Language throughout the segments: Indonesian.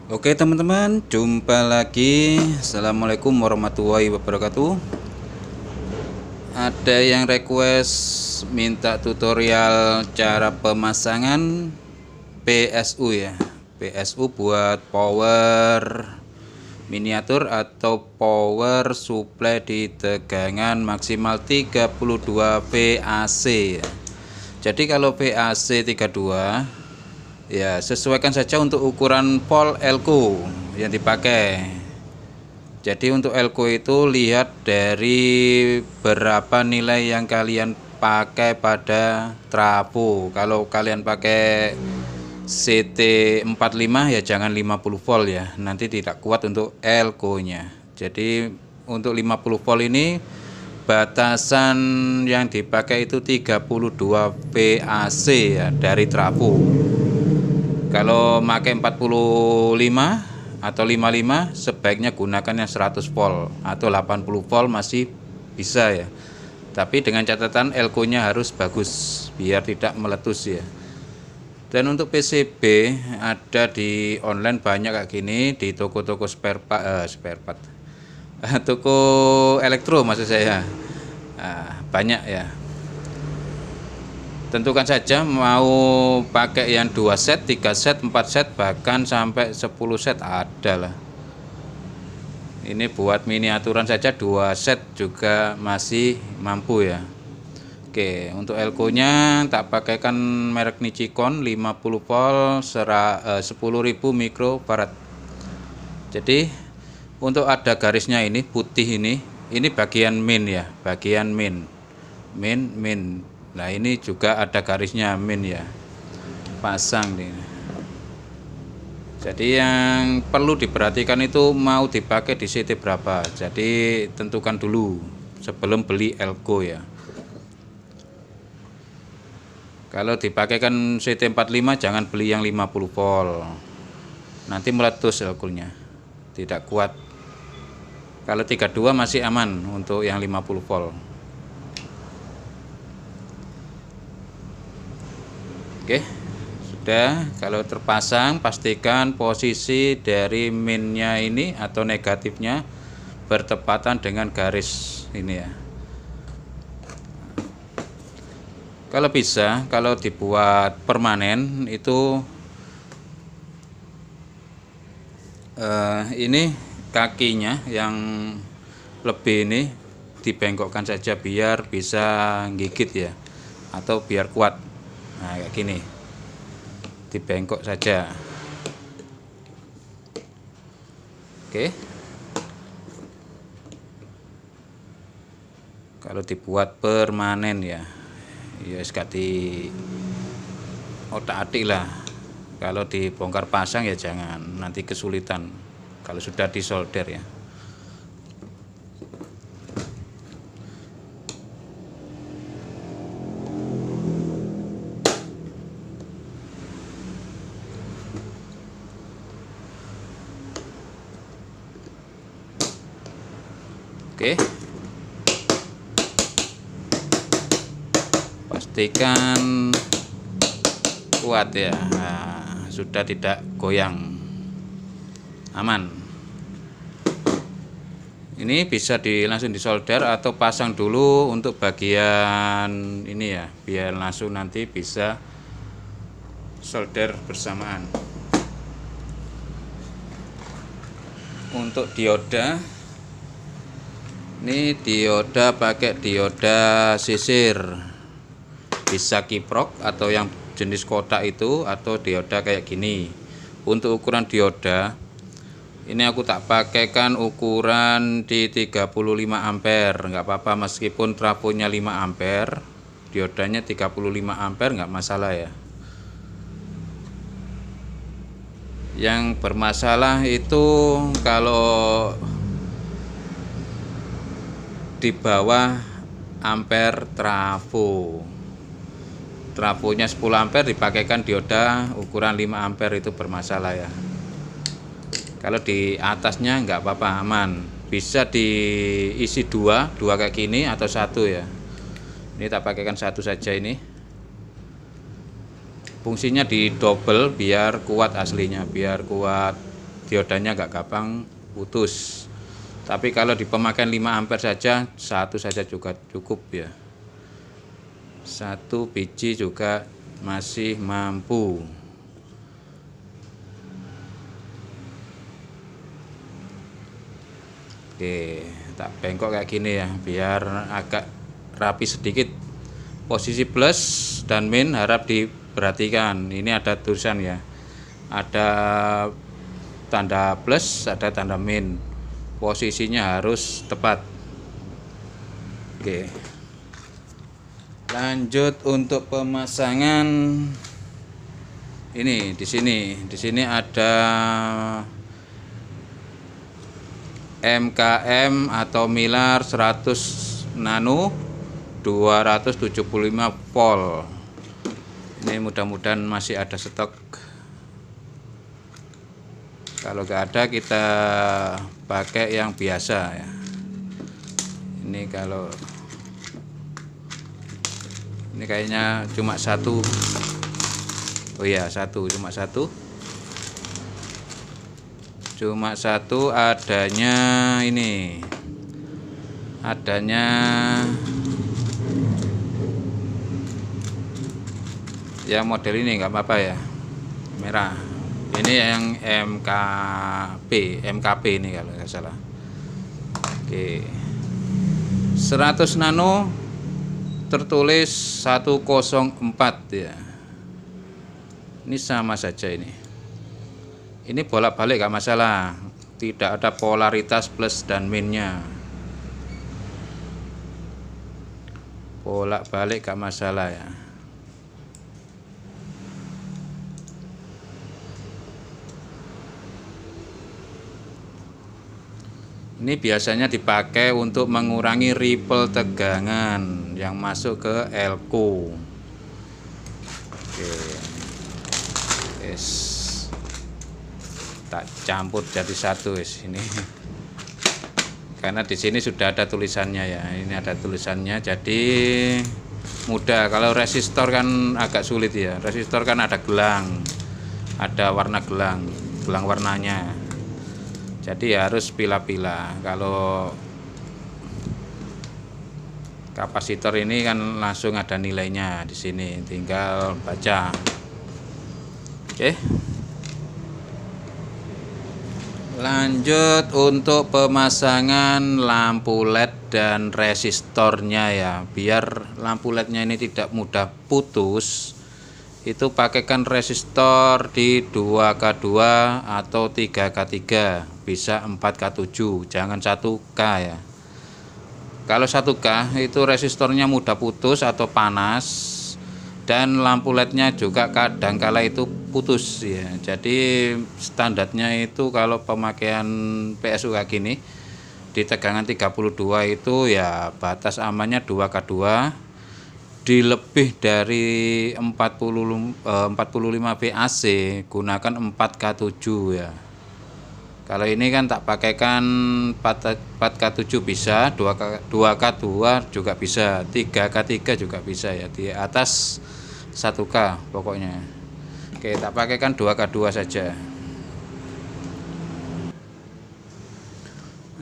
Oke teman-teman, jumpa lagi. Assalamualaikum warahmatullahi wabarakatuh. Ada yang request minta tutorial cara pemasangan PSU ya. PSU buat power miniatur atau power supply di tegangan maksimal 32 VAC ya. Jadi kalau VAC 32 ya, sesuaikan saja untuk ukuran pol elko yang dipakai. Jadi untuk elko itu lihat dari berapa nilai yang kalian pakai pada trafo. Kalau kalian pakai CT45 ya jangan 50 volt ya, nanti tidak kuat untuk elko nya. Jadi untuk 50 volt ini batasan yang dipakai itu 32 VAC ya dari trafo. Kalau pakai 45 atau 55 sebaiknya gunakan yang 100 volt atau 80 volt masih bisa ya. Tapi dengan catatan elko nya harus bagus biar tidak meletus ya. Dan untuk PCB ada di online banyak kayak gini, di toko-toko spare part, toko elektro maksud saya. Banyak ya. Tentukan saja mau pakai yang 2 set, 3 set, 4 set, bahkan sampai 10 set ada lah. Ini buat miniaturan saja 2 set juga masih mampu ya. Oke, untuk elko nya tak pakaikan merek Nichicon 50 volt 10.000 mikrofarad. Jadi untuk ada garisnya ini putih ini bagian min ya, bagian min. Nah ini juga ada garisnya min ya, pasang nih. Jadi yang perlu diperhatikan itu mau dipakai di CT berapa. Jadi tentukan dulu sebelum beli elko ya. Kalau dipakaikan CT45 jangan beli yang 50 volt, nanti meletus elko nya, tidak kuat. Kalau 32 masih aman untuk yang 50 volt. Oke, sudah. Kalau terpasang pastikan posisi dari minnya ini atau negatifnya bertepatan dengan garis ini ya. Kalau bisa, kalau dibuat permanen itu ini kakinya yang lebih ini dibengkokkan saja biar bisa gigit ya, atau biar kuat. Nah kayak gini, dibengkok saja. Oke, kalau dibuat permanen ya sekati otak-atik lah. Kalau dibongkar pasang ya jangan, nanti kesulitan kalau sudah disolder ya. Oke, pastikan kuat ya. Nah, sudah tidak goyang, aman. Ini bisa langsung disolder atau pasang dulu untuk bagian ini ya, biar langsung nanti bisa solder bersamaan. Untuk dioda, ini dioda pakai dioda sisir, bisa kiprok atau yang jenis kotak itu, atau dioda kayak gini. Untuk ukuran dioda ini aku tak pakaikan ukuran di 35 ampere, nggak apa-apa meskipun trafonya 5 ampere, diodanya 35 ampere nggak masalah ya. Yang bermasalah itu kalau di bawah ampere trafonya 10 ampere dipakaikan dioda ukuran 5 ampere itu bermasalah ya. Kalau di atasnya nggak apa-apa, aman, bisa diisi dua kayak gini atau satu ya. Ini tak pakaikan satu saja. Ini fungsinya di double biar kuat aslinya, biar kuat diodanya nggak gampang putus. Tapi kalau di pemakaian 5 ampere saja, satu saja juga cukup ya. Satu biji juga masih mampu. Oke, tak bengkok kayak gini ya, biar agak rapi sedikit. Posisi plus dan min harap diperhatikan. Ini ada tulisan ya, ada tanda plus, ada tanda min. Posisinya harus tepat. Oke, lanjut untuk pemasangan. Ini di sini ada MKM atau Milar 100 nano 275 volt. Ini mudah-mudahan masih ada stok. Kalau nggak ada kita pakai yang biasa ya. Ini kalau ini kayaknya cuma satu. Oh iya, cuma satu adanya ini, adanya yang model ini nggak apa-apa ya, merah. Ini yang MKP ini kalau nggak salah. Oke, 100 nano tertulis 104 ya. Ini sama saja ini. Ini bolak-balik gak masalah, tidak ada polaritas plus dan minnya. Bolak-balik gak masalah ya. Ini biasanya dipakai untuk mengurangi ripple tegangan yang masuk ke elko. Oke. Yes. Tak campur jadi satu ini, karena di sini sudah ada tulisannya ya. Ini ada tulisannya, jadi mudah. Kalau resistor kan agak sulit ya. Resistor kan ada gelang, ada warna gelang warnanya. Jadi harus pilah-pilah. Kalau kapasitor ini kan langsung ada nilainya di sini, tinggal baca. Oke. Lanjut untuk pemasangan lampu LED dan resistornya ya. Biar lampu LED-nya ini tidak mudah putus, itu pakaikan resistor di 2K2 atau 3K3, bisa 4K7, jangan 1K ya. Kalau 1K itu resistornya mudah putus atau panas, dan lampu LED-nya juga kadangkala itu putus ya. Jadi standarnya itu kalau pemakaian PSU kayak gini di tegangan 32 itu ya batas amannya 2K2. Di lebih dari 45 VAC gunakan 4K7 ya. Kalau ini kan tak pakaikan 4K7 bisa, 2K2 juga bisa, 3K3 juga bisa ya, di atas 1K pokoknya. Oke, tak pakaikan 2K2 saja.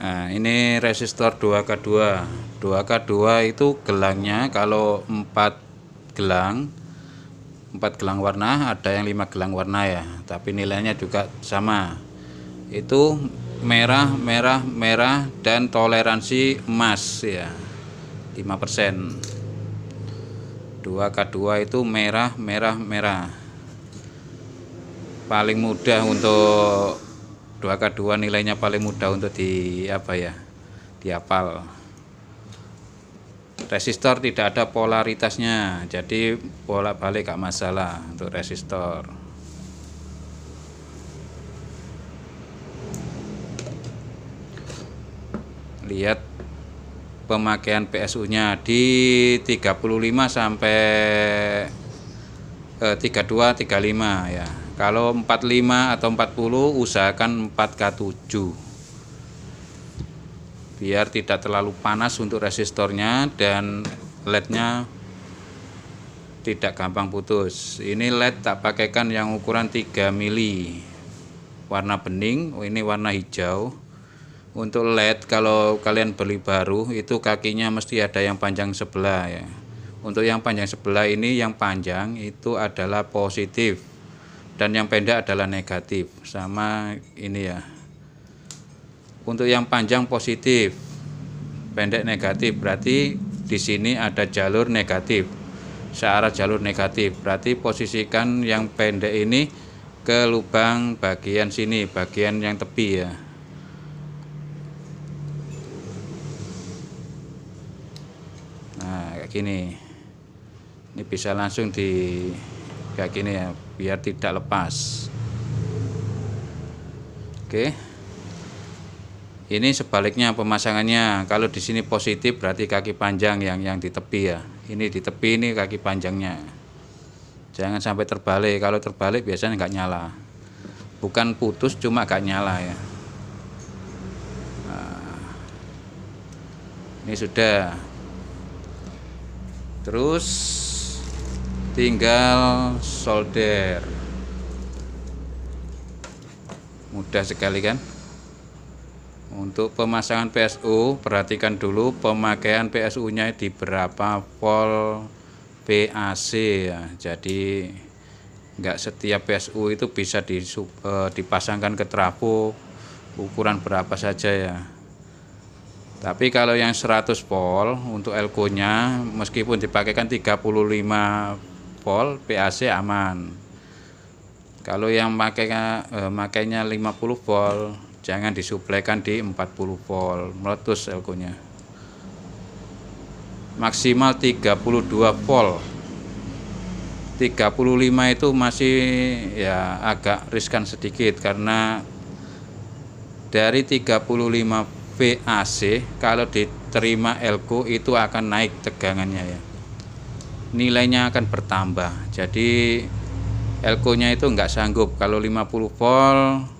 Nah, ini resistor 2K2. 2K2 itu gelangnya kalau 4 gelang warna, ada yang 5 gelang warna ya, tapi nilainya juga sama. Itu merah, dan toleransi emas ya, 5%. 2K2 itu merah. Paling mudah untuk 2K2, nilainya paling mudah untuk dihafal. Resistor tidak ada polaritasnya, jadi bolak-balik gak masalah untuk resistor. Lihat pemakaian PSU-nya di 35 sampai 32 35 ya. Kalau 45 atau 40 usahakan 4K7. Biar tidak terlalu panas untuk resistornya dan LED-nya tidak gampang putus. Ini LED tak pakaikan yang ukuran 3 mili. warna bening, ini warna hijau. Untuk LED kalau kalian beli baru itu kakinya mesti ada yang panjang sebelah ya. Untuk yang panjang sebelah ini, yang panjang itu adalah positif dan yang pendek adalah negatif, sama ini ya. Untuk yang panjang positif, pendek negatif, berarti di sini ada jalur negatif, searah jalur negatif. Berarti posisikan yang pendek ini ke lubang bagian sini, bagian yang tepi ya. Nah, kayak gini. Ini bisa langsung di kayak gini ya, biar tidak lepas. Oke. Ini sebaliknya pemasangannya. Kalau di sini positif berarti kaki panjang yang di tepi ya. Ini di tepi, ini kaki panjangnya. Jangan sampai terbalik. Kalau terbalik biasanya nggak nyala. Bukan putus, cuma nggak nyala ya. Nah, ini sudah. Terus tinggal solder. Mudah sekali kan? Untuk pemasangan PSU, perhatikan dulu pemakaian PSU-nya di berapa volt PAC ya. Jadi nggak setiap PSU itu bisa dipasangkan ke trafo ukuran berapa saja ya. Tapi kalau yang 100 volt untuk elko-nya meskipun dipakaikan 35 volt PAC aman. Kalau yang makainya 50 volt jangan disuplaikan di 40 volt, meletus elko-nya. Maksimal 32 volt. 35 itu masih ya agak riskan sedikit karena dari 35 VAC kalau diterima elko itu akan naik tegangannya ya. Nilainya akan bertambah. Jadi elko-nya itu enggak sanggup kalau 50 volt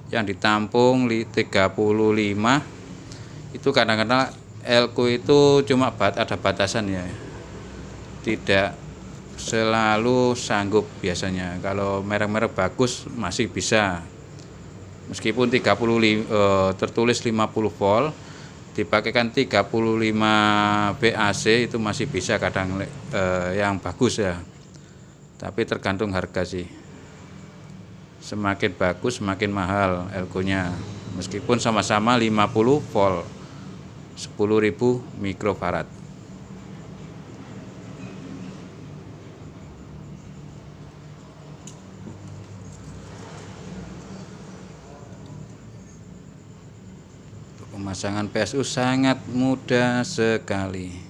yang ditampung 35 itu kadang-kadang elko itu cuma ada batasan ya. Tidak selalu sanggup biasanya. Kalau merek-merek bagus masih bisa. Meskipun tertulis 50 volt dipakaikan 35 VAC itu masih bisa kadang yang bagus ya. Tapi tergantung harga sih. Semakin bagus semakin mahal elko-nya. Meskipun sama-sama 50 volt 10.000 mikrofarad. Pemasangan PSU sangat mudah sekali.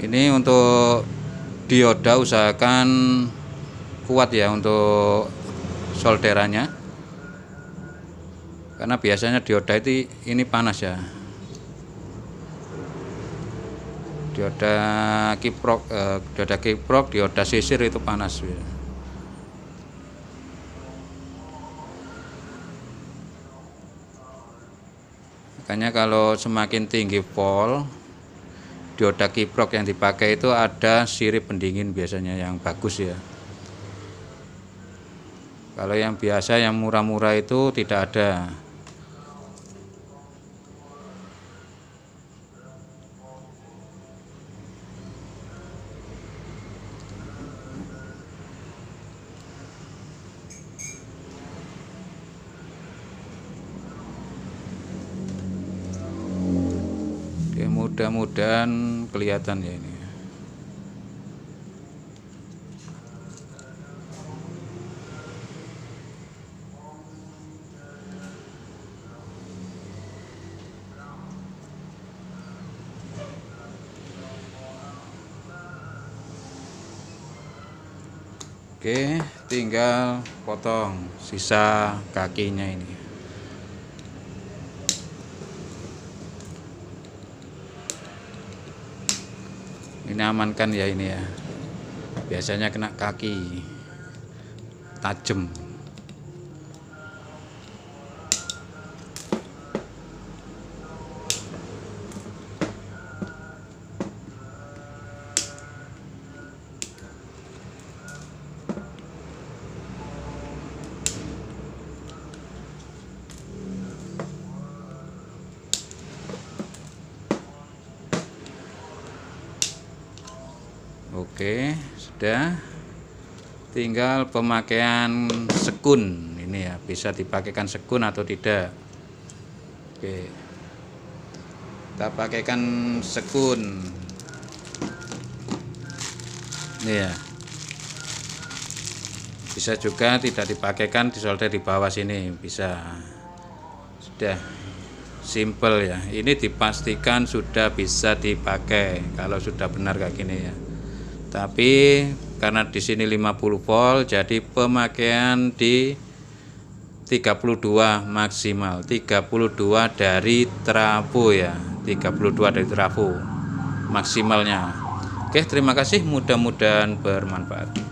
Ini untuk dioda usahakan kuat ya untuk solderannya. Karena biasanya dioda itu ini panas ya. Dioda kiprok, dioda sisir itu panas. Makanya kalau semakin tinggi volt, dioda kiprok yang dipakai itu ada sirip pendingin biasanya yang bagus ya. Kalau yang biasa yang murah-murah itu tidak ada. Mudah-mudahan kelihatan ya ini. Oke, tinggal potong sisa kakinya ini. Ini amankan ya ini ya. Biasanya kena kaki tajam. Oke, sudah. Tinggal pemakaian sekun ini ya, bisa dipakaikan sekun atau tidak. Oke, kita pakaikan sekun ini ya. Bisa juga tidak dipakaikan, disolder di bawah sini bisa. Sudah simple ya, ini dipastikan sudah bisa dipakai kalau sudah benar kayak gini ya. Tapi karena di sini 50 volt, jadi pemakaian di 32 maksimal, 32 dari trafo ya, 32 dari trafo maksimalnya. Oke, terima kasih, mudah-mudahan bermanfaat.